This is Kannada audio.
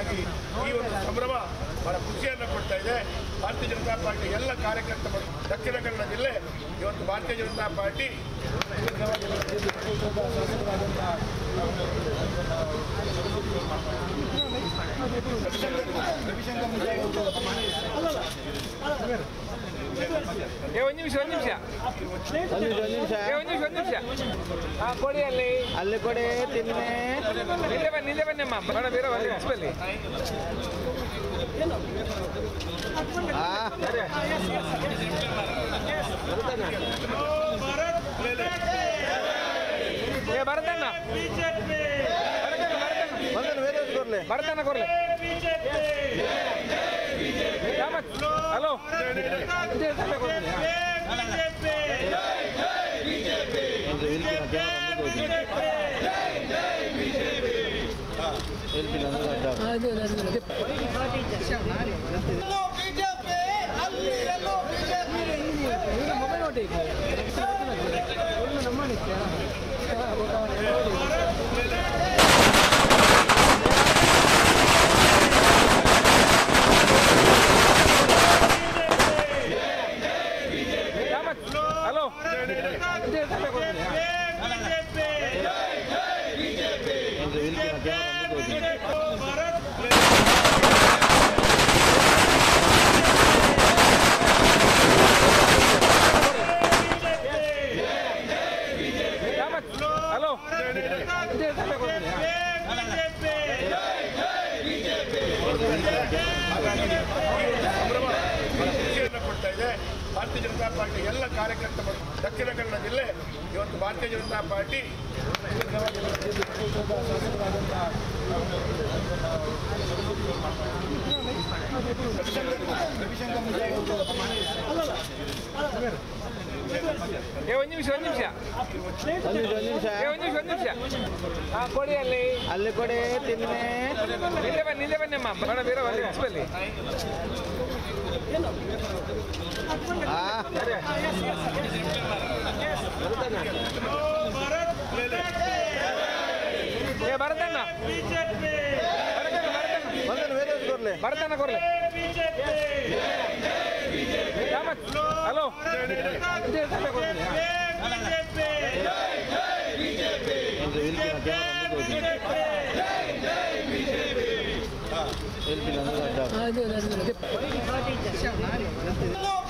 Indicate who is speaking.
Speaker 1: ಹಾಗಾಗಿ ಈ ಒಂದು ಸಂಭ್ರಮ ಬಹಳ ಖುಷಿಯನ್ನು ಕೊಡ್ತಾ ಇದೆ. ಭಾರತೀಯ ಜನತಾ ಪಾರ್ಟಿ ಎಲ್ಲ ಕಾರ್ಯಕರ್ತರು ದಕ್ಷಿಣ ಕನ್ನಡ ಜಿಲ್ಲೆ ಇವತ್ತು ಭಾರತೀಯ ಜನತಾ ಪಾರ್ಟಿ
Speaker 2: ಒಂದು ನಿಮಿಷ ಕೊಡಿ ಅಲ್ಲಿ ಕೊಡಿ ತಿನ್ನೆ ನಿಲ್ಲೆ ಬನ್ನಮ್ಮ ಬೇಡ ಬೇರೆ ಬಲ್ಲಿ ಭರತಣ್ಣ ಭರತಣ್ಣ ಕೊರ್ಲೆ ಹಲೋ ಖುಷಿಯನ್ನು ಕೊಡ್ತಾ ಇದೆ. ಭಾರತೀಯ ಜನತಾ ಪಾರ್ಟಿ ಎಲ್ಲ ಕಾರ್ಯಕರ್ತರು ದಕ್ಷಿಣ ಕನ್ನಡ ಜಿಲ್ಲೆ ಇವತ್ತು ಭಾರತೀಯ ಜನತಾ ಪಾರ್ಟಿ ಒಂದು ನಿಮಿಷ ಕೊಡಿ ಅಲ್ಲಿ ಕೊಡಿ ತಿನ್ನೆ ನಿಲ್ಲೆ ಬನ್ನಮ್ಮ ಬೇಡ ಬೇರೆ ಬಲ್ಲಿ ಭರತಣ್ಣ ಭರತಣ್ಣ ಕೊರ್ಲೆ ಹಲೋ
Speaker 3: ಅದು